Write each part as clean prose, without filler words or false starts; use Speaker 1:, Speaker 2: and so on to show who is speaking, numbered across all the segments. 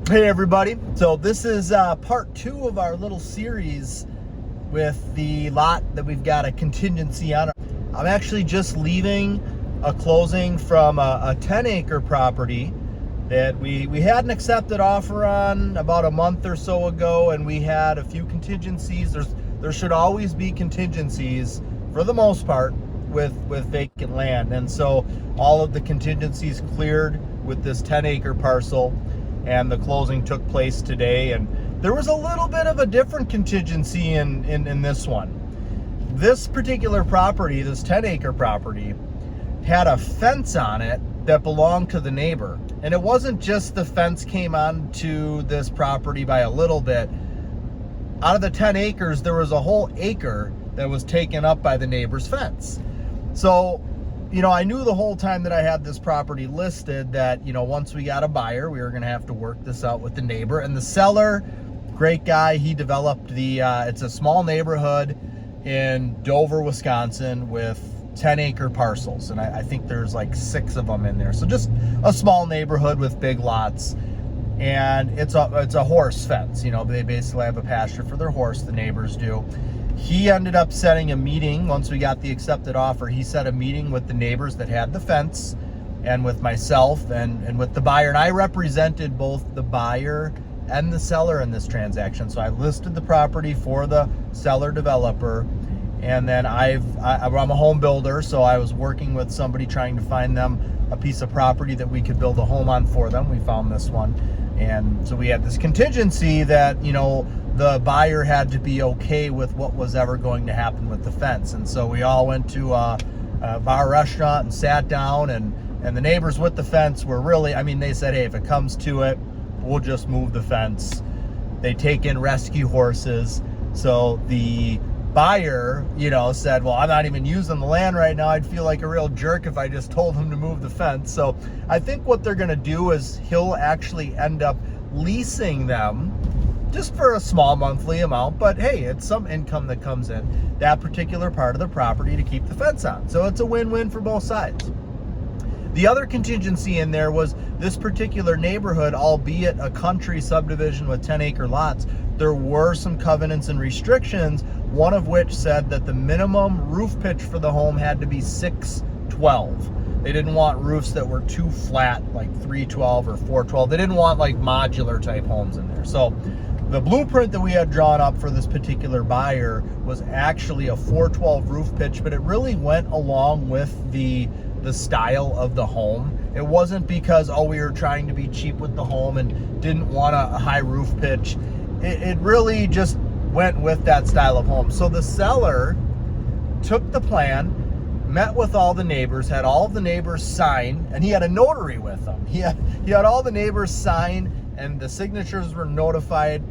Speaker 1: Hey everybody, so this is part 2 of our little series with the lot that we've got a contingency on. I'm actually just leaving a closing from a 10-acre property that we had an accepted offer on about a month or so ago, and we had a few contingencies. There should always be contingencies for the most part with vacant land, and so all of the contingencies cleared with this 10-acre parcel. And the closing took place today, and there was a little bit of a different contingency in this one. This particular property, this 10-acre property, had a fence on it that belonged to the neighbor. And it wasn't just the fence came onto this property by a little bit. Out of the 10 acres, there was a whole acre that was taken up by the neighbor's fence. So, you know, I knew the whole time that I had this property listed that, you know, once we got a buyer, we were going to have to work this out with the neighbor. And the seller, great guy, he developed it's a small neighborhood in Dover, Wisconsin with 10-acre parcels. And I think there's like 6 of them in there. So just a small neighborhood with big lots. And it's a horse fence. You know, they basically have a pasture for their horse, the neighbors do. He ended up setting a meeting once we got the accepted offer. He set a meeting with the neighbors that had the fence and with myself and with the buyer. And I represented both the buyer and the seller in this transaction. So I listed the property for the seller developer. And then I'm a home builder, so I was working with somebody trying to find them a piece of property that we could build a home on for them. We found this one. And so we had this contingency that, you know, the buyer had to be okay with what was ever going to happen with the fence. And so we all went to a bar restaurant and sat down, and the neighbors with the fence were really, I mean, they said, hey, if it comes to it, we'll just move the fence. They take in rescue horses. So the buyer, you know, said, well, I'm not even using the land right now. I'd feel like a real jerk if I just told him to move the fence. So I think what they're going to do is he'll actually end up leasing them just for a small monthly amount, but hey, it's some income that comes in that particular part of the property to keep the fence on. So it's a win-win for both sides. The other contingency in there was this particular neighborhood, albeit a country subdivision with 10-acre lots, there were some covenants and restrictions, one of which said that the minimum roof pitch for the home had to be 612. They didn't want roofs that were too flat, like 312 or 412. They didn't want like modular type homes in there. So the blueprint that we had drawn up for this particular buyer was actually a 412 roof pitch, but it really went along with the style of the home. It wasn't because, oh, we were trying to be cheap with the home and didn't want a high roof pitch. It really just went with that style of home. So the seller took the plan, met with all the neighbors, had all of the neighbors sign, and he had a notary with him. He had all the neighbors sign, and the signatures were notified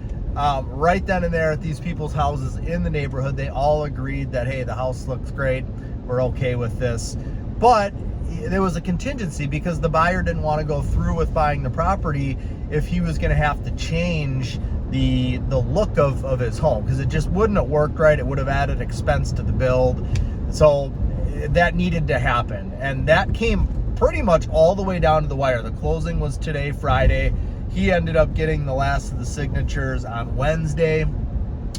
Speaker 1: right then and there at these people's houses in the neighborhood. They all agreed that, hey, the house looks great, we're okay with this. But there was a contingency because the buyer didn't want to go through with buying the property if he was going to have to change the look of his home, because it just wouldn't have worked right. It would have added expense to the build. So that needed to happen, and that came pretty much all the way down to the wire. The closing was today, Friday. He ended up getting the last of the signatures on Wednesday,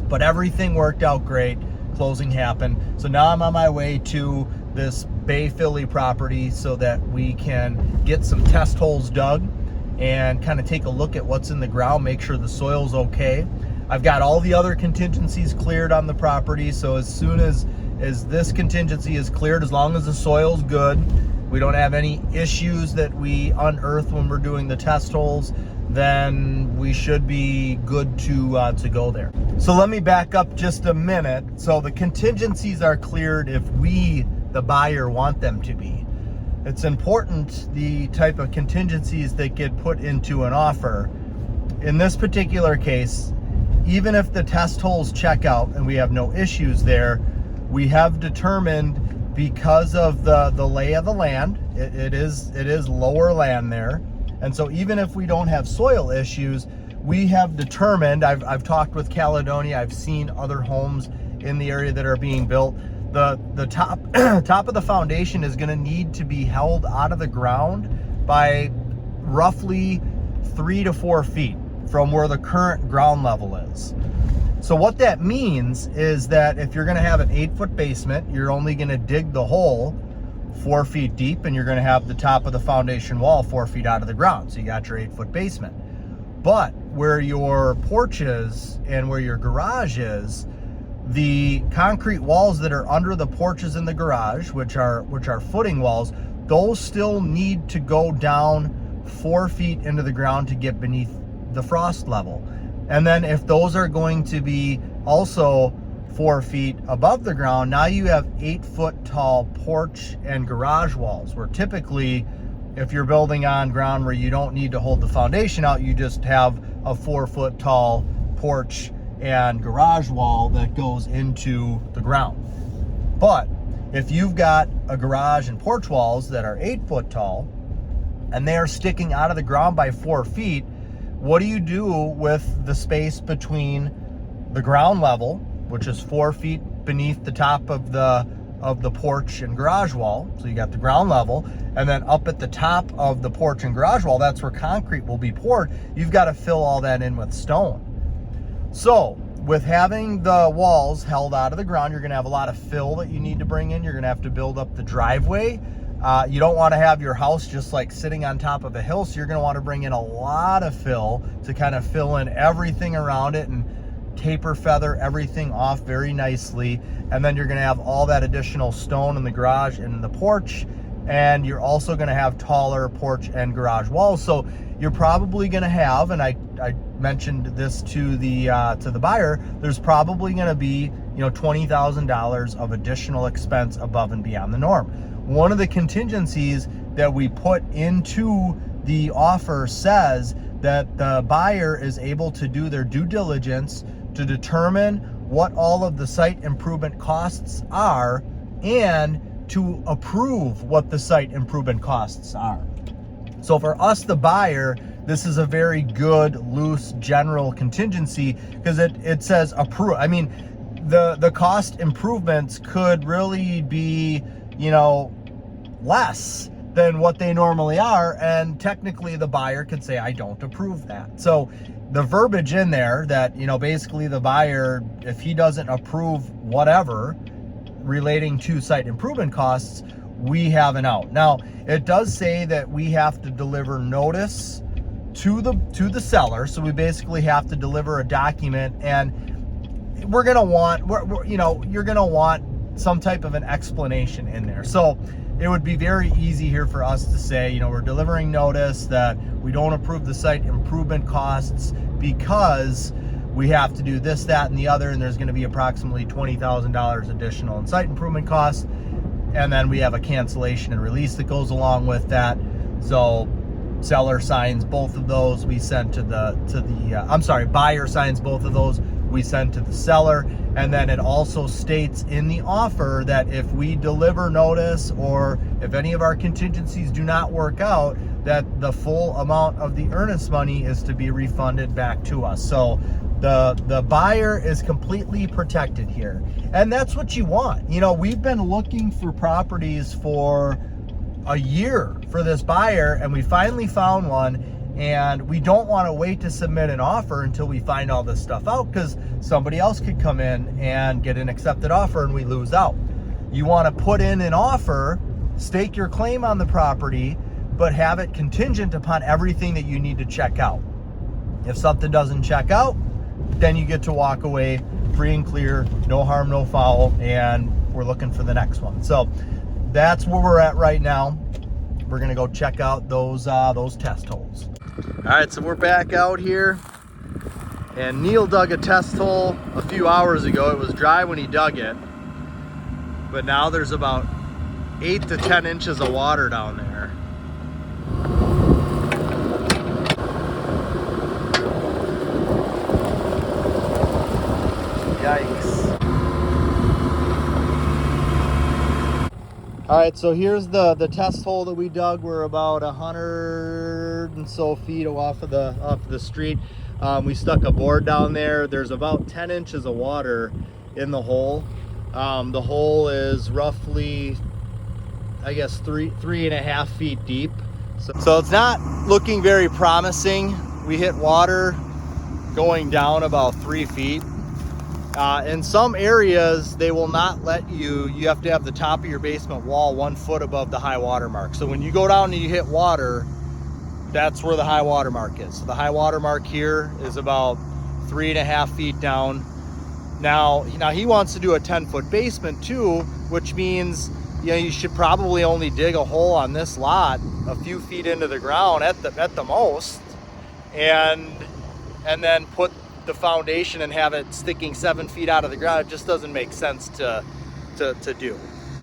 Speaker 1: but everything worked out great. Closing happened. So now I'm on my way to this Bay Philly property so that we can get some test holes dug and kind of take a look at what's in the ground, make sure the soil's okay. I've got all the other contingencies cleared on the property, so as soon as this contingency is cleared, as long as the soil's good, we don't have any issues that we unearth when we're doing the test holes, then we should be good to go there. So let me back up just a minute. So the contingencies are cleared if we, the buyer, want them to be. It's important the type of contingencies that get put into an offer. In this particular case, even if the test holes check out and we have no issues there, we have determined, because of the lay of the land, it is lower land there. And so even if we don't have soil issues, we have determined, I've talked with Caledonia, I've seen other homes in the area that are being built. The top of the foundation is going to need to be held out of the ground by roughly 3 to 4 feet. from where the current ground level is. So what that means is that if you're going to have an 8-foot basement, you're only going to dig the hole 4 feet deep, and you're going to have the top of the foundation wall 4 feet out of the ground. So you got your 8-foot basement. But where your porch is and where your garage is, the concrete walls that are under the porches in the garage, which are footing walls, those still need to go down 4 feet into the ground to get beneath the frost level. And then if those are going to be also 4 feet above the ground, now you have 8-foot tall porch and garage walls, where typically if you're building on ground where you don't need to hold the foundation out, you just have a 4-foot tall porch and garage wall that goes into the ground. But if you've got a garage and porch walls that are 8-foot tall and they are sticking out of the ground by 4 feet, what do you do with the space between the ground level, which is 4 feet beneath the top of the porch and garage wall? So you got the ground level, and then up at the top of the porch and garage wall, that's where concrete will be poured. You've got to fill all that in with stone. So with having the walls held out of the ground, you're going to have a lot of fill that you need to bring in. You're going to have to build up the driveway. You don't want to have your house just like sitting on top of a hill, so you're going to want to bring in a lot of fill to kind of fill in everything around it and taper feather everything off very nicely. And then you're going to have all that additional stone in the garage and in the porch, and you're also going to have taller porch and garage walls. So you're probably going to have, and I mentioned this to the buyer, there's probably going to be $20,000 of additional expense above and beyond the norm. One of the contingencies that we put into the offer says that the buyer is able to do their due diligence to determine what all of the site improvement costs are and to approve what the site improvement costs are. So for us, the buyer, this is a very good, loose, general contingency, because it says approve. I mean, the cost improvements could really be, less than what they normally are, and technically the buyer could say, I don't approve that. So the verbiage in there that, basically the buyer, if he doesn't approve whatever relating to site improvement costs, we have an out. Now, it does say that we have to deliver notice to the seller. So we basically have to deliver a document, and we're going to want, you're going to want some type of an explanation in there. So it would be very easy here for us to say, we're delivering notice that we don't approve the site improvement costs because we have to do this, that, and the other, and there's going to be approximately $20,000 additional in site improvement costs. And then we have a cancellation and release that goes along with that. So seller signs both of those, we send buyer signs both of those, we send to the seller. And then it also states in the offer that if we deliver notice or if any of our contingencies do not work out, that the full amount of the earnest money is to be refunded back to us. So the buyer is completely protected here. And that's what you want. We've been looking for properties for a year for this buyer, and we finally found one. And we don't want to wait to submit an offer until we find all this stuff out, because somebody else could come in and get an accepted offer and we lose out. You want to put in an offer, stake your claim on the property, but have it contingent upon everything that you need to check out. If something doesn't check out, then you get to walk away free and clear, no harm, no foul, and we're looking for the next one. So that's where we're at right now. We're gonna go check out those test holes. All right, so we're back out here, and Neil dug a test hole a few hours ago. It was dry when he dug it, but now there's about 8 to 10 inches of water down there. Yikes. All right, so here's the test hole that we dug. We're about 100 and so feet off of the street. We stuck a board down there. There's about 10 inches of water in the hole. The hole is roughly, I guess, 3.5 feet deep. So it's not looking very promising. We hit water going down about 3 feet. In some areas, they will not let you have to have the top of your basement wall 1 foot above the high water mark. So when you go down and you hit water, that's where the high water mark is. So the high water mark here is about 3.5 feet down. Now he wants to do a 10-foot basement too, which means, you know, you should probably only dig a hole on this lot a few feet into the ground at the most, and then put the foundation and have it sticking 7 feet out of the ground. It just doesn't make sense to do.